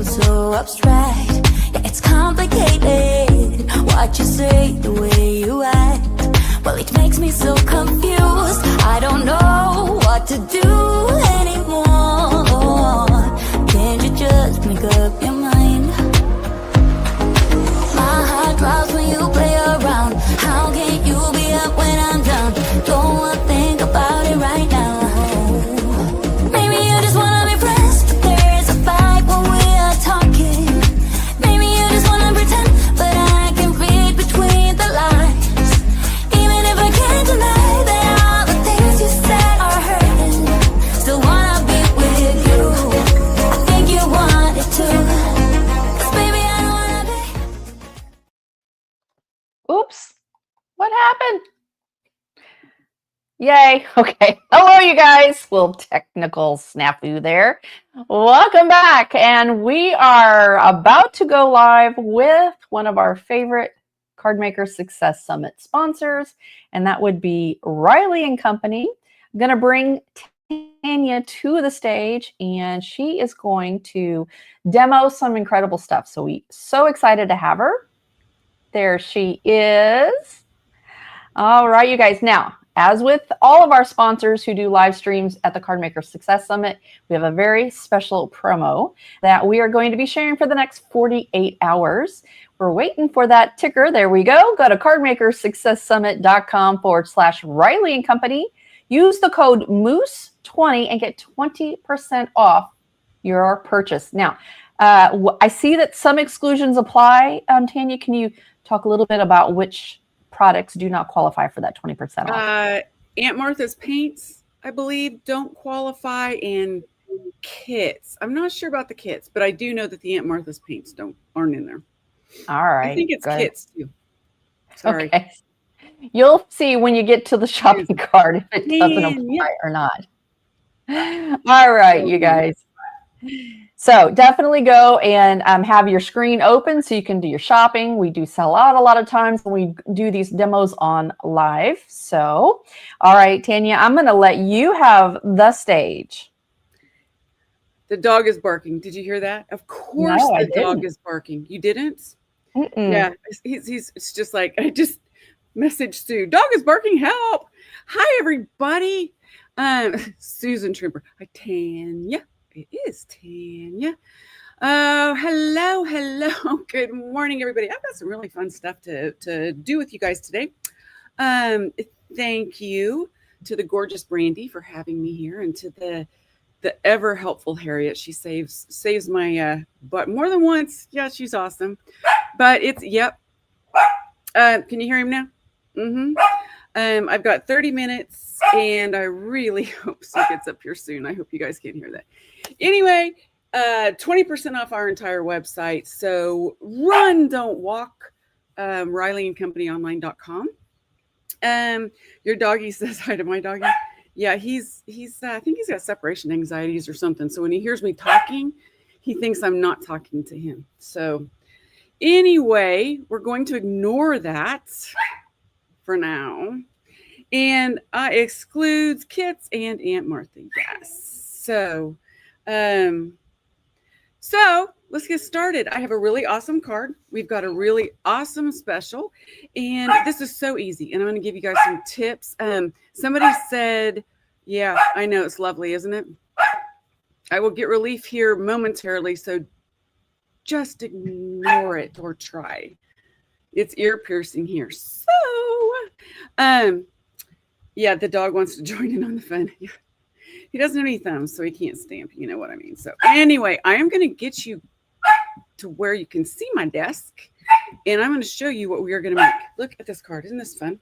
feels so abstract. Yeah, it's complicated what you say, the way you act. Well, it makes me so confused. I don't know what to do anymore. Can't you just make up your mind? My heart drops when you play around. How can you be up when I'm down? Don't wanna think about it right now. Maybe you just wanna be friends, but there is a fight when we are talking. Maybe you just wanna pretend, but I can read between the lines. Even if I can't deny that all the things you said are hurting, still wanna be with you. I think you want it too. 'Cause baby, I don't wanna be. Oops. What happened? Yay. Okay. Hello, you guys. Little technical snafu there. Welcome back. And we are about to go live with one of our favorite Card Maker Success Summit sponsors, and that would be Riley and Company. I'm going to bring Tanya to the stage, and she is going to demo some incredible stuff. So we're so excited to have her. There she is. All right, you guys. Now, as with all of our sponsors who do live streams at the Card Maker Success Summit, we have a very special promo that we are going to be sharing for the next 48 hours. We're waiting for that ticker. There we go. Go to cardmakersuccesssummit.com/Riley and Company. Use the code MOOSE20 and get 20% off your purchase. Now, I see that some exclusions apply. Tanya, can you talk a little bit about which products do not qualify for that 20% off? Aunt Martha's paints, I believe, don't qualify, and kits. I'm not sure about the kits, but I do know that the Aunt Martha's paints aren't in there. All right. I think it's good. kits too. Sorry. Okay. You'll see when you get to the shopping cart if it doesn't apply or not. All right, you guys. So definitely go and have your screen open so you can do your shopping. We do sell out a lot of times when we do these demos on live. So, all right, Tanya, I'm going to let you have the stage. The dog is barking. Did you hear that? Of course, No, the dog is barking. You didn't? Mm-mm. Yeah, it's just like, I just messaged Sue. Dog is barking. Help! Hi, everybody. Susan Trooper. Hi, Tanya. It is Tanya. Hello. Good morning, everybody. I've got some really fun stuff to do with you guys today. Thank you to the gorgeous Brandy for having me here, and to the ever helpful Harriet. She saves my butt more than once. Yeah, she's awesome. But yep. Can you hear him now? Mm-hmm. I've got 30 minutes, and I really hope Sue gets up here soon. I hope you guys can hear that. Anyway, 20% off our entire website. So run, don't walk. RileyandCompanyOnline.com. Your doggy says hi to my doggy. Yeah, he's I think he's got separation anxieties or something. So when he hears me talking, he thinks I'm not talking to him. So anyway, we're going to ignore that for now. And excludes kits and Aunt Martha. Yes. So let's get started. I have a really awesome card. We've got a really awesome special, and this is so easy. And I'm going to give you guys some tips. Somebody said, yeah, I know, it's lovely, isn't it? I will get relief here momentarily, so just ignore it or try. It's ear piercing here. So, yeah, the dog wants to join in on the fun. He doesn't have any thumbs, so he can't stamp. You know what I mean? So anyway, I am going to get you to where you can see my desk, and I'm going to show you what we are going to make. Look at this card. Isn't this fun?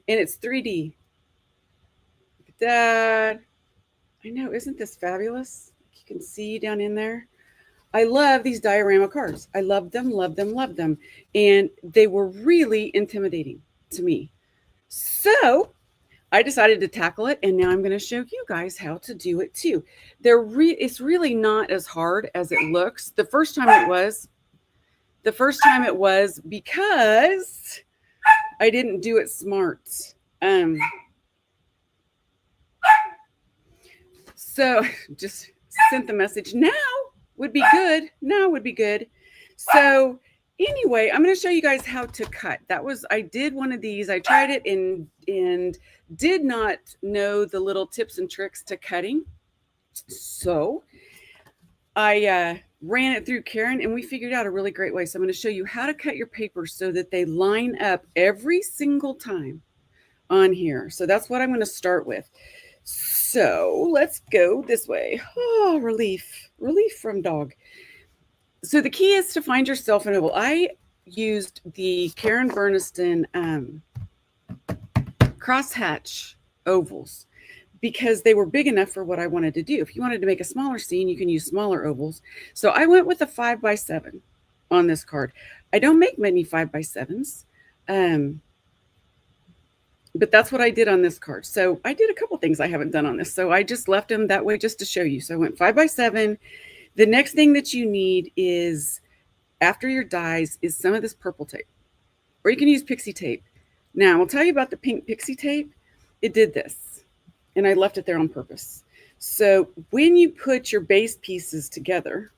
And it's 3D. Look at that. I know. Isn't this fabulous? You can see down in there. I love these diorama cards. I love them, love them, love them. And they were really intimidating to me. So I decided to tackle it, and now I'm going to show you guys how to do it too. It's really not as hard as it looks. The first time it was because I didn't do it smart. So just sent the message. Now would be good. Now would be good. So anyway, I'm going to show you guys how to cut. I did one of these. I tried it and did not know the little tips and tricks to cutting. So I ran it through Karen and we figured out a really great way. So I'm going to show you how to cut your papers so that they line up every single time on here. So that's what I'm going to start with. So let's go this way. Oh, relief from dog. So the key is to find yourself an oval. I used the Karen Berniston crosshatch ovals because they were big enough for what I wanted to do. If you wanted to make a smaller scene, you can use smaller ovals. So I went with a 5x7 on this card. I don't make many 5x7s, but that's what I did on this card. So I did a couple things I haven't done on this. So I just left them that way just to show you. So I went 5x7. The next thing that you need is, after your dies, is some of this purple tape. Or you can use pixie tape. Now, I'll tell you about the pink pixie tape. It did this. And I left it there on purpose. So when you put your base pieces together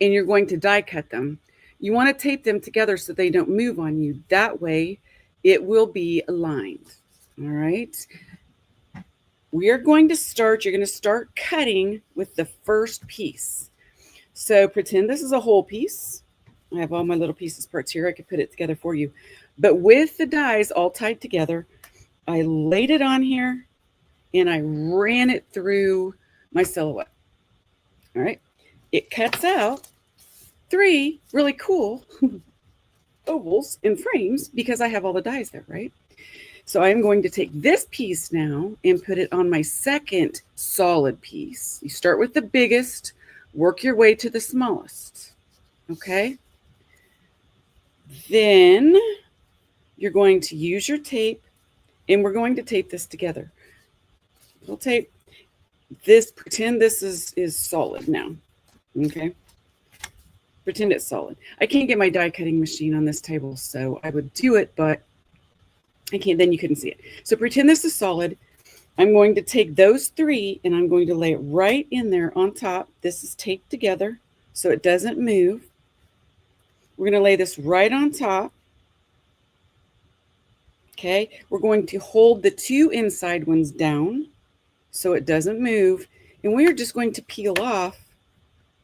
and you're going to die cut them, you want to tape them together so they don't move on you. That way, it will be aligned. All right. We are going to start, you're going to start cutting with the first piece. So pretend this is a whole piece. I have all my little pieces parts here. I could put it together for you. But with the dies all tied together, I laid it on here and I ran it through my silhouette. All right. It cuts out 3 really cool ovals and frames because I have all the dies there, right? So I'm going to take this piece now and put it on my second solid piece. You start with the biggest, work your way to the smallest, okay? Then you're going to use your tape and we're going to tape this together. We'll tape this, pretend this is solid now, okay? Pretend it's solid. I can't get my die cutting machine on this table, so I would do it, but I can't, then you couldn't see it. So pretend this is solid. I'm going to take those 3 and I'm going to lay it right in there on top. This is taped together so it doesn't move. We're going to lay this right on top. Okay. We're going to hold the 2 inside ones down so it doesn't move. And we're just going to peel off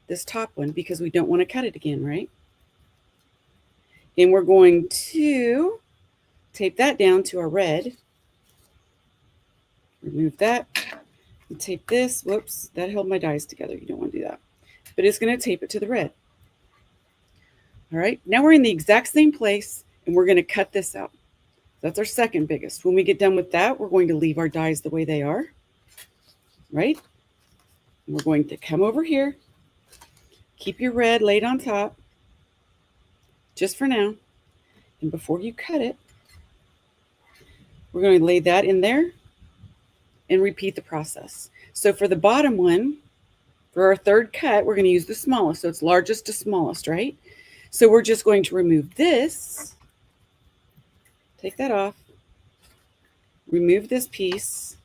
this top one because we don't want to cut it again, right? And we're going to tape that down to our red. Remove that and tape this. Whoops, that held my dies together. You don't want to do that. But it's going to tape it to the red. All right, now we're in the exact same place and we're going to cut this out. That's our second biggest. When we get done with that, we're going to leave our dies the way they are, right? And we're going to come over here, keep your red laid on top, just for now. And before you cut it, we're going to lay that in there and repeat the process. So for the bottom one, for our third cut, we're going to use the smallest. So it's largest to smallest, right? So we're just going to remove this, take that off, remove this piece,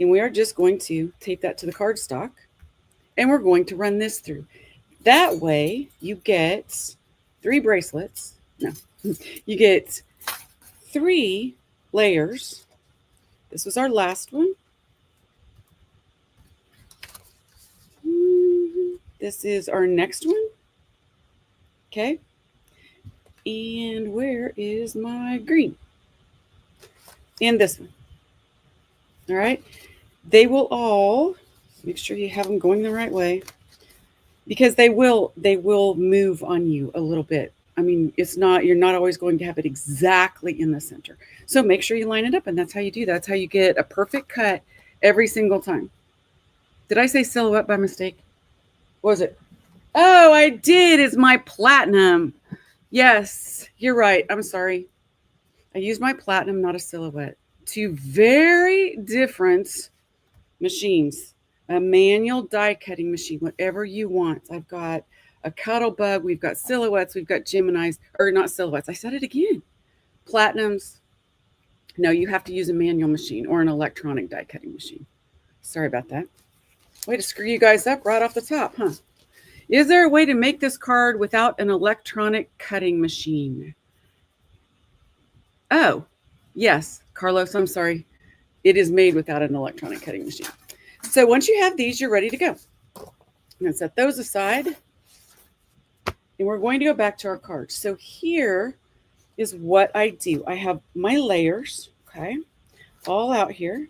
and we are just going to tape that to the cardstock, and we're going to run this through. That way you get 3 bracelets. No, you get 3 layers. This was our last one. This is our next one. Okay. And where is my green? And this one. All right. They will all, make sure you have them going the right way, because they will move on you a little bit. I mean, you're not always going to have it exactly in the center. So make sure you line it up, and that's how you do that. That's how you get a perfect cut every single time. Did I say silhouette by mistake? What was it? Oh, I did. It's my platinum. Yes, you're right. I'm sorry. I used my platinum, not a silhouette. 2 very different machines. A manual die cutting machine, whatever you want. I've got a Cuttlebug, we've got silhouettes, we've got Geminis, or not silhouettes. I said it again. Platinums. No, you have to use a manual machine or an electronic die cutting machine. Sorry about that. Way to screw you guys up right off the top, huh? Is there a way to make this card without an electronic cutting machine? Oh, yes, Carlos, I'm sorry. It is made without an electronic cutting machine. So once you have these, you're ready to go. I'm going to set those aside. And we're going to go back to our cards. So here is what I do. I have my layers, okay, all out here.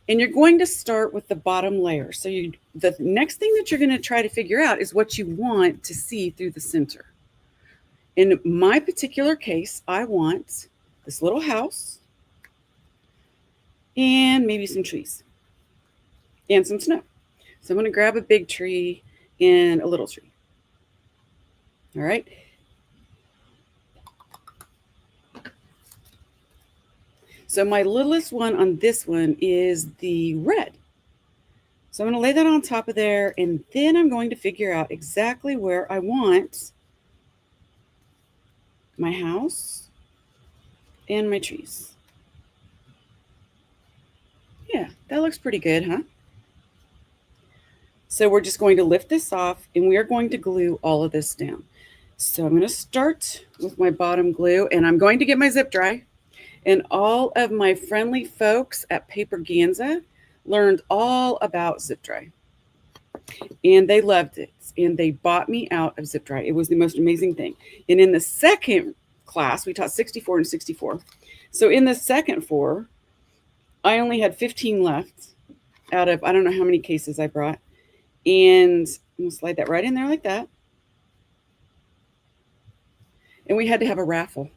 And you're going to start with the bottom layer. So the next thing that you're going to try to figure out is what you want to see through the center. In my particular case, I want this little house and maybe some trees and some snow. So I'm going to grab a big tree and a little tree. All right. So my littlest one on this one is the red. So I'm going to lay that on top of there, and then I'm going to figure out exactly where I want my house and my trees. Yeah, that looks pretty good, huh? So we're just going to lift this off, and we are going to glue all of this down. So I'm going to start with my bottom glue, and I'm going to get my zip dry. And all of my friendly folks at Paper Ganza learned all about zip dry. And they loved it. And they bought me out of zip dry. It was the most amazing thing. And in the second class, we taught 64 and 64. So in the second 4, I only had 15 left out of, I don't know how many cases I brought. And I'm going to slide that right in there like that. And we had to have a raffle.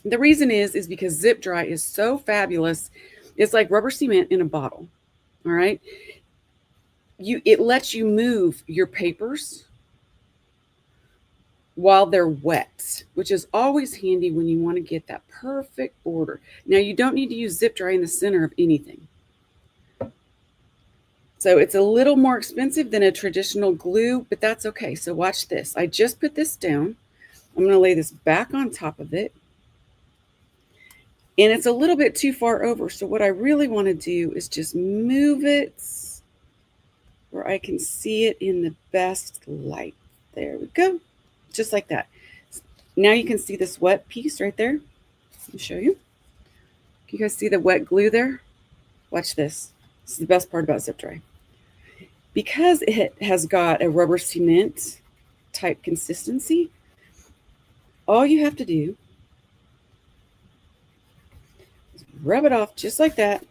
The reason is because zip dry is so fabulous. It's like rubber cement in a bottle. All right. It lets you move your papers while they're wet, which is always handy when you want to get that perfect border. Now you don't need to use zip dry in the center of anything. So it's a little more expensive than a traditional glue, but that's okay. So watch this. I just put this down. I'm going to lay this back on top of it. And it's a little bit too far over. So what I really want to do is just move it where I can see it in the best light. There we go. Just like that. Now you can see this wet piece right there. Let me show you. Can you guys see the wet glue there? Watch this. This is the best part about zip dry. Because it has got a rubber cement type consistency, all you have to do rub it off just like that,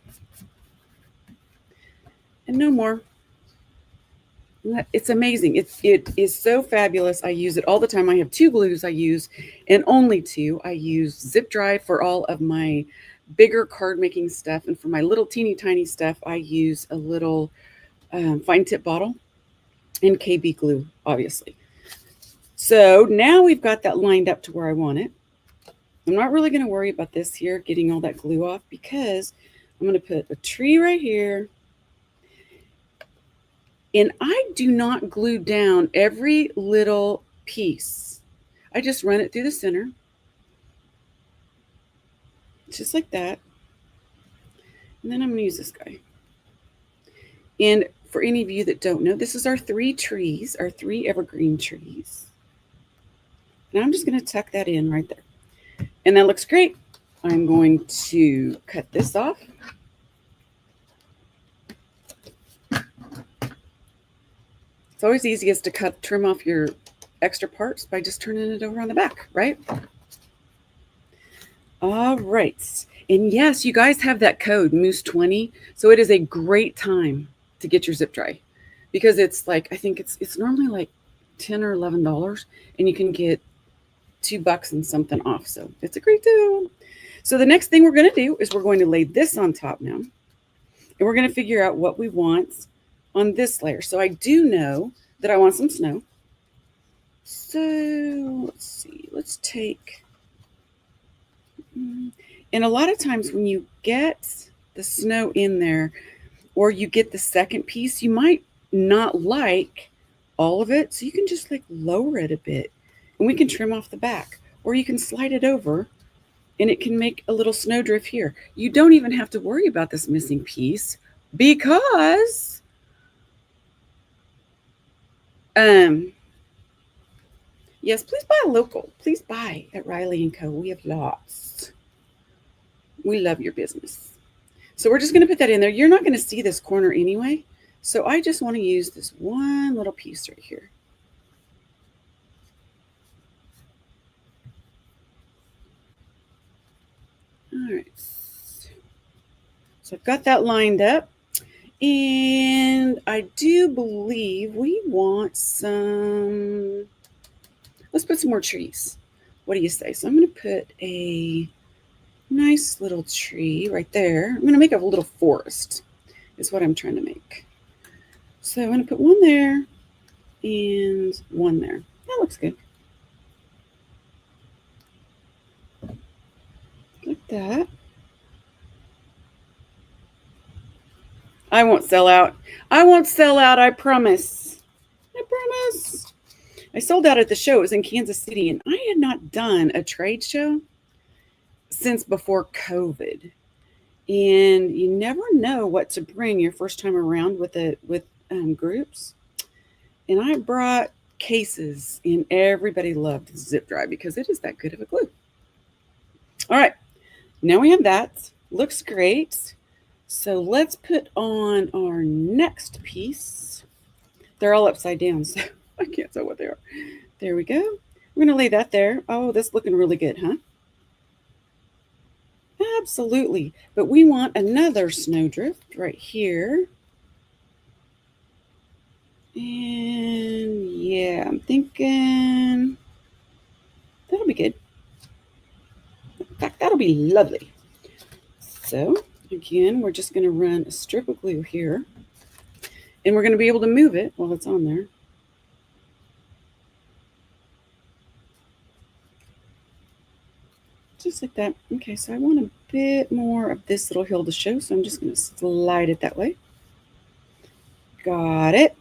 and no more. It's amazing. It is so fabulous. I use it all the time. I have 2 glues I use, and only 2. I use zip dry for all of my bigger card making stuff, and for my little teeny tiny stuff, I use a little fine tip bottle and KB glue, obviously. So now we've got that lined up to where I want it. I'm not really going to worry about this here, getting all that glue off, because I'm going to put a tree right here. And I do not glue down every little piece. I just run it through the center. Just like that. And then I'm going to use this guy. And for any of you that don't know, this is our 3 trees, our 3 evergreen trees. And I'm just going to tuck that in right there. And that looks great. I'm going to cut this off. It's always easiest to trim off your extra parts by just turning it over on the back, right? All right. And yes, you guys have that code, Moose20. So it is a great time to get your zip dry, because it's like, I think it's normally like $10 or $11, and you can get $2 and something off. So it's a great deal. So the next thing we're going to do is we're going to lay this on top now, and we're going to figure out what we want on this layer. So I do know that I want some snow. So let's see, let's take, and a lot of times when you get the snow in there, or you get the second piece, you might not like all of it. So you can just like lower it a bit, and we can trim off the back, or you can slide it over and it can make a little snowdrift here. You don't even have to worry about this missing piece, because Yes, please buy a local. Please buy at Riley & Co. We have lots. We love your business. So we're just going to put that in there. You're not going to see this corner anyway. So I just want to use this one little piece right here. All right. So I've got that lined up. And I do believe we want some, let's put some more trees. What do you say? So I'm going to put a nice little tree right there. I'm going to make a little forest is what I'm trying to make. So I'm going to put one there and one there. That looks good. Like that. I won't sell out. I won't sell out, I promise. I promise. I sold out at the show. It was in Kansas City, and I had not done a trade show since before COVID. And you never know what to bring your first time around with groups. And I brought cases, and everybody loved Zip Dry because it is that good of a glue. All right, now we have that. Looks great. So let's put on our next piece. They're all upside down, so I can't tell what they are. There we go. We're going to lay that there. Oh, that's looking really good, huh? Absolutely. But we want another snowdrift right here. And yeah, I'm thinking that'll be good. In fact, that'll be lovely. So again, we're just going to run a strip of glue here. And we're going to be able to move it while it's on there. Just like that. Okay, so I want a bit more of this little hill to show, so I'm just going to slide it that way. Got it.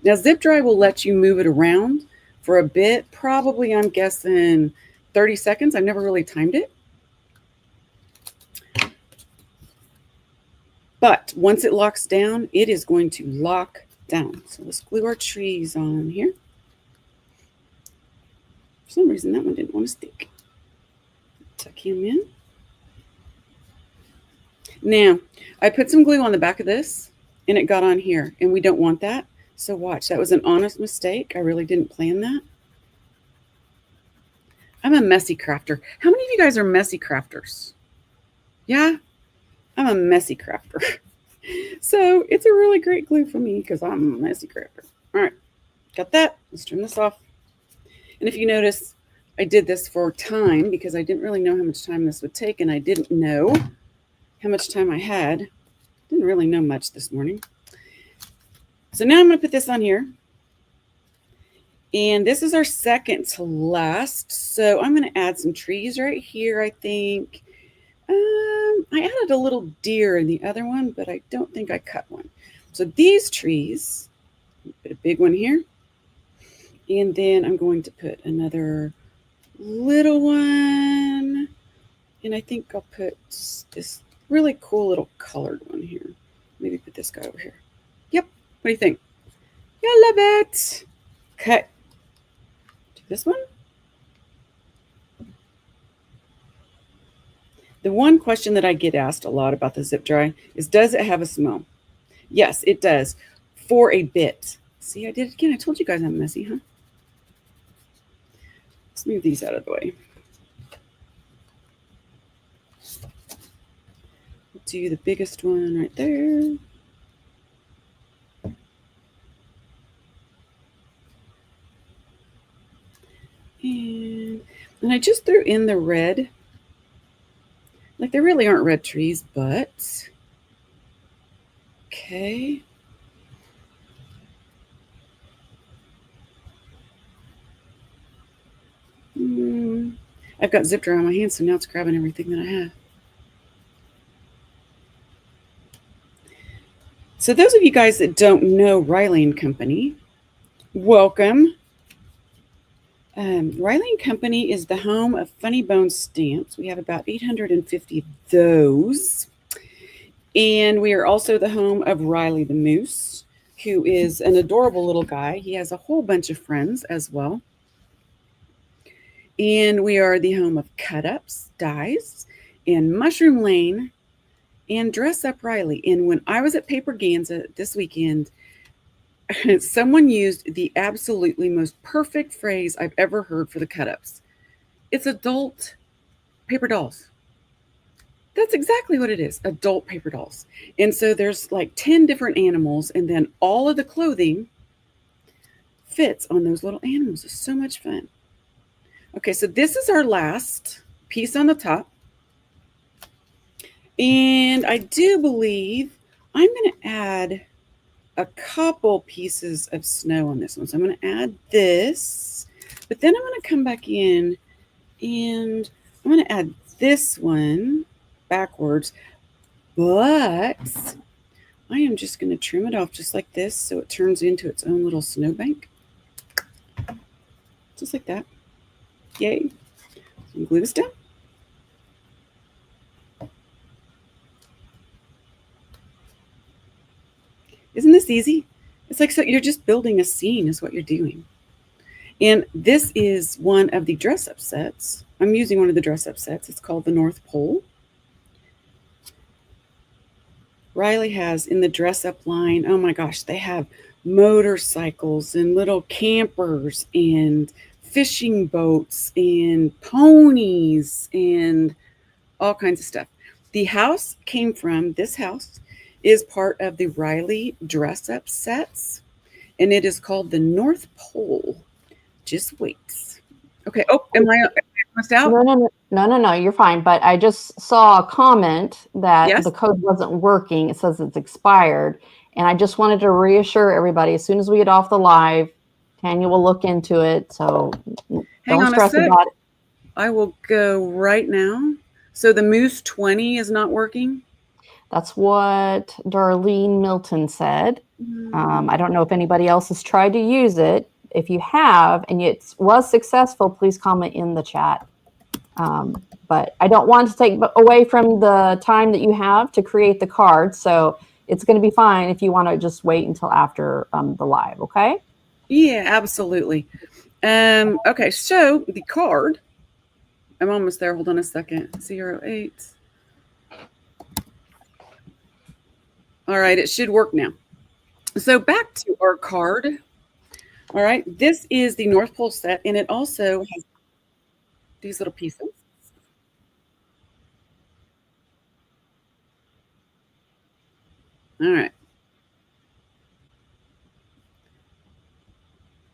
Now, Zip Dry will let you move it around for a bit. Probably, I'm guessing, 30 seconds. I've never really timed it. But once it locks down, it is going to lock down. So let's glue our trees on here. For some reason, that one didn't want to stick. Tuck him in. Now, I put some glue on the back of this, and it got on here, and we don't want that. So watch, that was an honest mistake. I really didn't plan that. I'm a messy crafter. How many of you guys are messy crafters? Yeah? I'm a messy crafter. So it's a really great glue for me because I'm a messy crafter. All right, got that. Let's turn this off. And if you notice, I did this for time because I didn't really know how much time this would take, and I didn't know how much time I had. Didn't really know much this morning. So now I'm going to put this on here. And this is our second to last. So I'm going to add some trees right here, I think. I added a little deer in the other one, but I don't think I cut one. So these trees, put a big one here. And then I'm going to put another little one. And I think I'll put this really cool little colored one here. Maybe put this guy over here. Yep. What do you think? I love it. Okay. Do this one. The one question that I get asked a lot about the Zip Dry is, does it have a smell? Yes, it does. For a bit. See, I did it again. I told you guys I'm messy, huh? Let's move these out of the way. Do the biggest one right there. And I just threw in the red. Like, there really aren't red trees, but okay. I've got Zip Dry on my hands, so now it's grabbing everything that I have. So those of you guys that don't know Riley & Company, welcome. Riley & Company is the home of Funny Bone stamps. We have about 850 of those. And we are also the home of Riley the Moose, who is an adorable little guy. He has a whole bunch of friends as well. And we are the home of Cut Ups, Dies, and Mushroom Lane, and Dress Up Riley. And when I was at Paper Ganza this weekend, someone used the absolutely most perfect phrase I've ever heard for the Cut Ups. It's adult paper dolls. That's exactly what it is, adult paper dolls. And so there's like 10 different animals, and then all of the clothing fits on those little animals. It's so much fun. Okay, so this is our last piece on the top. And I do believe I'm going to add a couple pieces of snow on this one. So I'm going to add this, but then I'm going to come back in and I'm going to add this one backwards, but I am just going to trim it off just like this so it turns into its own little snowbank. Just like that. Yay. So glue this down. Isn't this easy? It's like, so you're just building a scene is what you're doing. And this is one of the dress-up sets. I'm using one of the dress-up sets. It's called the North Pole. Riley has in the dress-up line, oh my gosh, they have motorcycles and little campers and fishing boats and ponies and all kinds of stuff. The house came from, this house is part of the Riley dress-up sets, and it is called the North Pole. Just wait. Okay. Oh, am I almost out? No, you're fine. But I just saw a comment that Yes? the code wasn't working. It says it's expired. And I just wanted to reassure everybody, as soon as we get off the live, Tanya will look into it. So Hang don't on stress a sec. about it. I will go right now. So the Moose 20 is not working? That's what Darlene Milton said. I don't know if anybody else has tried to use it. If you have and it was successful, please comment in the chat. But I don't want to take away from the time that you have to create the card. So it's going to be fine if you want to just wait until after the live. Okay. Yeah, absolutely. Okay. So the card, I'm almost there. Hold on a second. 08. All right. It should work now. So back to our card. All right. This is the North Pole set, and it also has these little pieces. All right.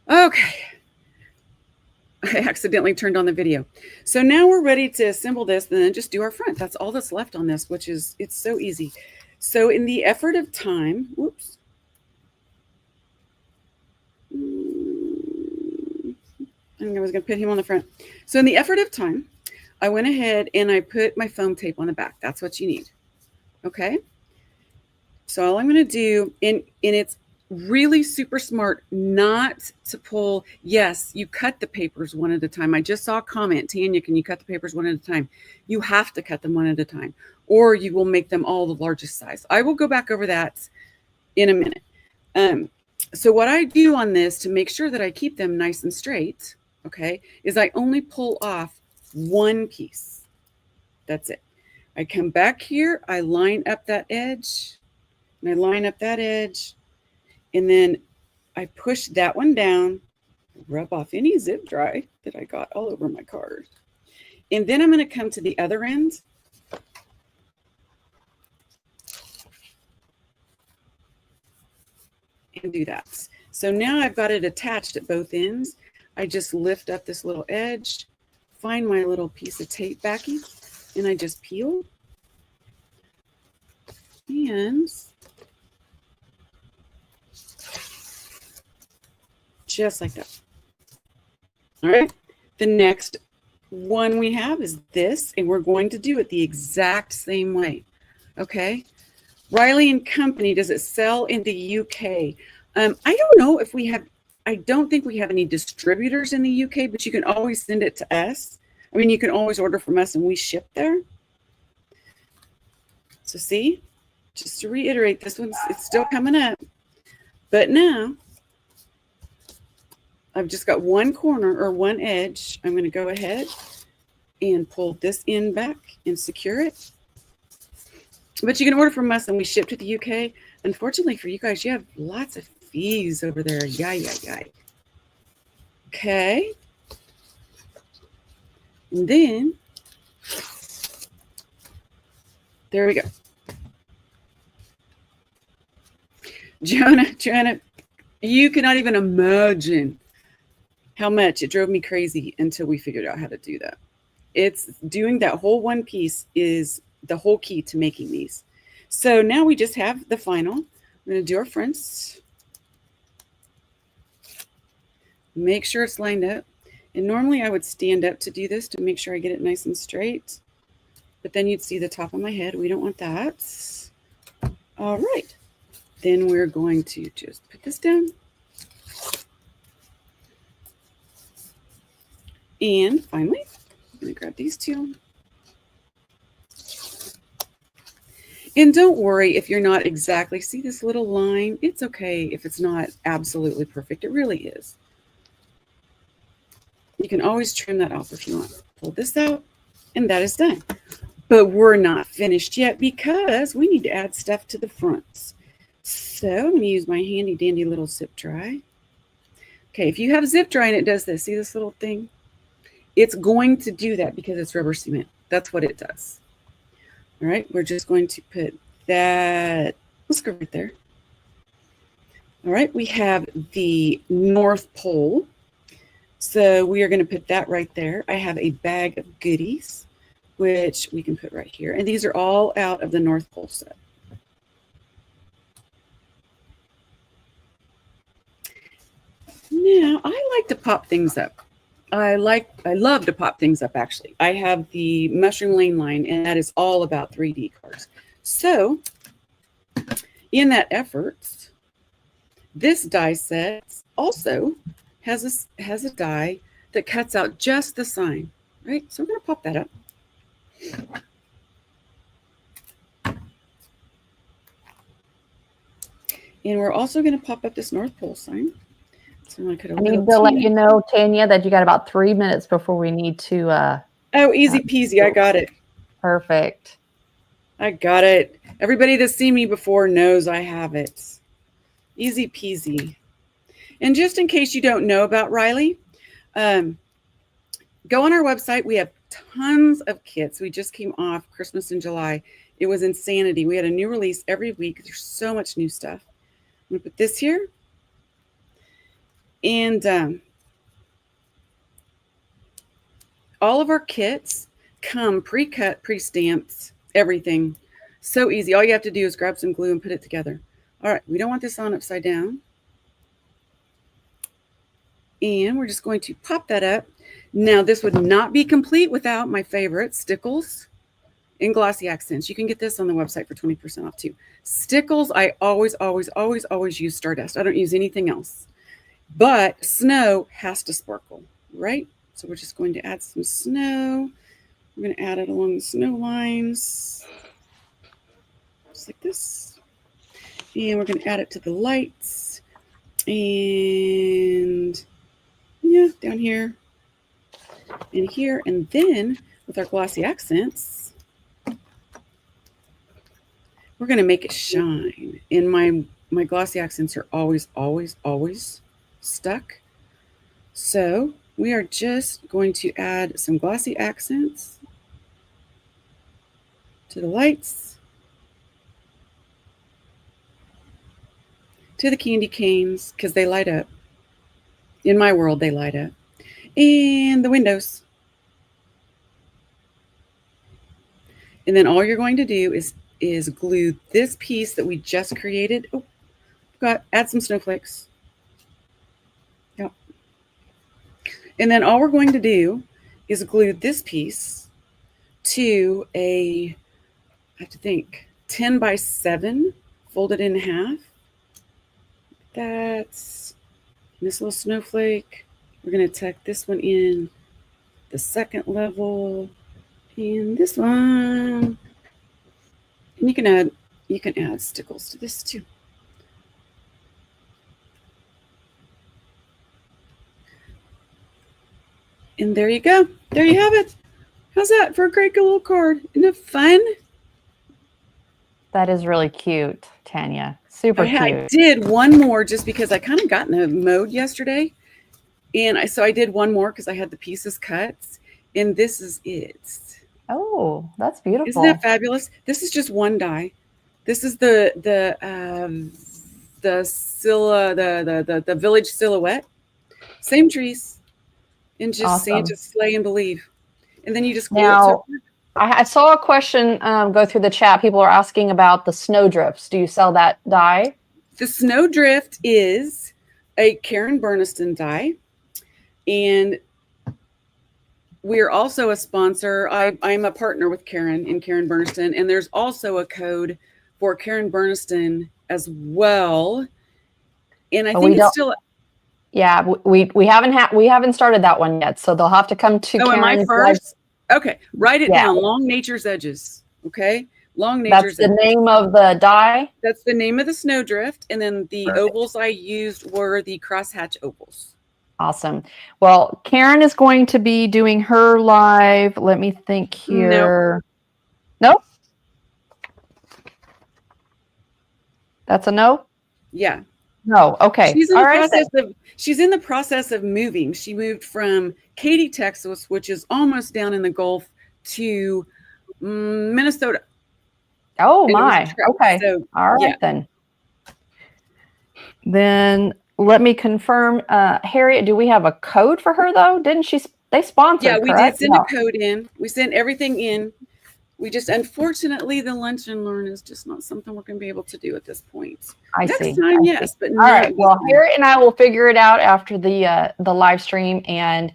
Okay. I accidentally turned on the video. So now we're ready to assemble this and then just do our front. That's all that's left on this, which is, it's so easy. So in the effort of time, whoops. I think I was going to put him on the front. So in the effort of time, I went ahead and I put my foam tape on the back. That's what you need. Okay. So all I'm going to do, and it's really super smart not to pull. Yes, you cut the papers one at a time. I just saw a comment, Tanya, can you cut the papers one at a time? You have to cut them one at a time, or you will make them all the largest size. I will go back over that in a minute. So what I do on this to make sure that I keep them nice and straight, okay, is I only pull off one piece. That's it. I come back here, I line up that edge, and I line up that edge, and then I push that one down, rub off any zip dry that I got all over my card. And then I'm going to come to the other end. And do that. So now I've got it attached at both ends. I just lift up this little edge, find my little piece of tape backing, and I just peel. And just like that. All right. The next one we have is this, and we're going to do it the exact same way. Okay. Riley and Company, does it sell in the UK? I don't know if we have, I don't think we have any distributors in the UK, but you can always send it to us. I mean, you can always order from us and we ship there. So see, just to reiterate, this one's, it's still coming up. But now I've just got one corner or one edge. I'm going to go ahead and pull this end back and secure it. But you can order from us and we ship to the UK. Unfortunately for you guys, you have lots of fees over there. Yay. Okay. And then, there we go. Joanna, you cannot even imagine how much it drove me crazy until we figured out how to do that. It's doing that whole one piece is the whole key to making these. So now we just have the final. We're going to do our fronts. Make sure it's lined up. And normally I would stand up to do this to make sure I get it nice and straight. But then you'd see the top of my head. We don't want that. All right. Then we're going to just put this down. And finally, I'm going to grab these two. And don't worry if you're not exactly, see this little line? It's okay if it's not absolutely perfect. It really is. You can always trim that off if you want. Pull this out, and that is done. But we're not finished yet because we need to add stuff to the fronts. So I'm going to use my handy dandy little zip dry. Okay, if you have zip dry and it does this, see this little thing? It's going to do that because it's rubber cement. That's what it does. All right, we're just going to put that, let's go right there. All right, we have the North Pole. So we are going to put that right there. I have a bag of goodies, which we can put right here. And these are all out of the North Pole set. Now, I like to pop things up. I love to pop things up, actually. I have the Mushroom Lane line, and that is all about 3D cards. So, in that effort, this die set also has a die that cuts out just the sign, right? So, we're going to pop that up. And we're also going to pop up this North Pole sign. So I need to let you know, Tanya, that you got about 3 minutes before we need to. Oh, easy peasy. I got it. Perfect. I got it. Everybody that's seen me before knows I have it. Easy peasy. And just in case you don't know about Riley, go on our website. We have tons of kits. We just came off Christmas in July. It was insanity. We had a new release every week. There's so much new stuff. I'm going to put this here. And all of our kits come pre-cut, pre-stamped, everything. So easy. All you have to do is grab some glue and put it together. All right, we don't want this on upside down. And we're just going to pop that up. Now, this would not be complete without my favorite, stickles and glossy accents. You can get this on the website for 20% off too. Stickles, I always use Stardust. I don't use anything else. But snow has to sparkle, right? So we're just going to add some snow. We're going to add it along the snow lines, just like this. And we're going to add it to the lights. And yeah, down here and here. And then with our glossy accents, we're going to make it shine. And my glossy accents are always stuck. So we are just going to add some glossy accents to the lights, to the candy canes, because they light up. In my world, they light up. And the windows. And then all you're going to do is glue this piece that we just created. Oh, add some snowflakes. Yep. And then all we're going to do is glue this piece to a, I have to think, 10 by 7, folded in half. That's this little snowflake. We're going to tuck this one in the second level and this one. And you can add stickles to this too. And there you go. There you have it. How's that for a great little card? Isn't it fun? That is really cute, Tanya. Super I cute. did one more just because I kind of got in a mode yesterday. And I did one more because I had the pieces cut. And this is it. Oh, that's beautiful. Isn't that fabulous? This is just one die. This is the village silhouette. Same trees. And just Awesome. Santa Slay and Believe. And then you just glue Now, it. I saw a question go through the chat. People are asking about the snowdrifts. Do you sell that die? The Snowdrift is a Karen Burniston die. And we're also a sponsor. I'm a partner with Karen in Karen Burniston. And there's also a code for Karen Burniston as well. And I think it's still... Yeah, we haven't started that one yet. So they'll have to come to Karen's. Am I first? Okay, write it down. Long Nature's Edges. Okay, Long Nature's Edges. That's the name of the die? That's the name of the Snowdrift. And then the ovals I used were the crosshatch ovals. Awesome. Well, Karen is going to be doing her live. Let me think here. No? That's a no? Yeah. No. Okay. She's in the process of moving. She moved from Katy, Texas, which is almost down in the Gulf, to Minnesota. Oh my. Okay. So, all right then. Then let me confirm. Harriet, do we have a code for her though? Didn't she? They sponsored. Yeah, we correct? did send a code in. We sent everything in. We just, unfortunately, the lunch and learn is just not something we're going to be able to do at this point. Next time, yes, but all right. Well, Harriet and I will figure it out after the live stream. And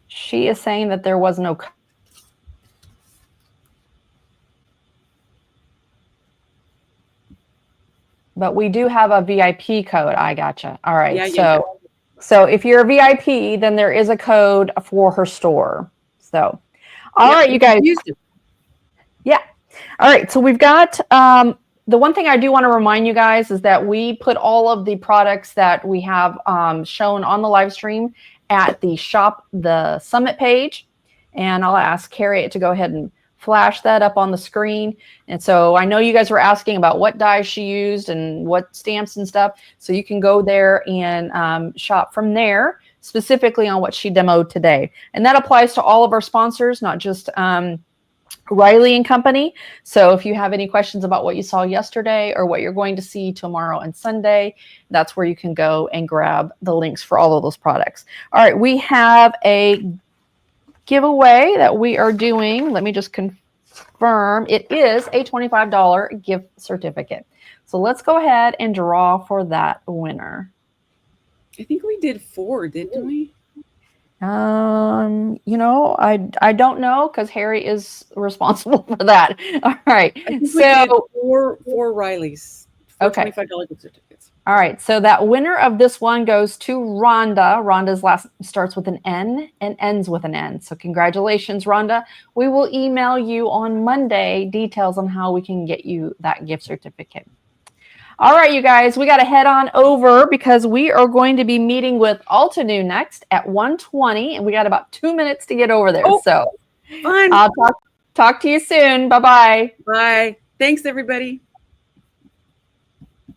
she is saying that there was no. But we do have a VIP code. I gotcha. All right. Yeah, so if you're a VIP, then there is a code for her store. So. All right, you guys. Yeah. All right. So we've got the one thing I do want to remind you guys is that we put all of the products that we have shown on the live stream at the the summit page. And I'll ask Harriet to go ahead and flash that up on the screen. And so I know you guys were asking about what dyes she used and what stamps and stuff. So you can go there and shop from there, specifically on what she demoed today. And that applies to all of our sponsors, not just Riley and Company. So if you have any questions about what you saw yesterday or what you're going to see tomorrow and Sunday, that's where you can go and grab the links for all of those products. All right, we have a giveaway that we are doing. Let me just confirm. It is a $25 gift certificate. So let's go ahead and draw for that winner. I think we did 4, didn't we? You know, I don't know because Harry is responsible for that. All right. I think we did 4 Rileys. Okay. $25 gift certificates. All right. So that winner of this one goes to Rhonda. Rhonda's last starts with an N and ends with an N. So congratulations, Rhonda. We will email you on Monday details on how we can get you that gift certificate. All right, you guys, we got to head on over because we are going to be meeting with Altenew next at 1:20, and we got about 2 minutes to get over there. So fun. I'll talk to you soon. Bye-bye. Bye. Thanks, everybody.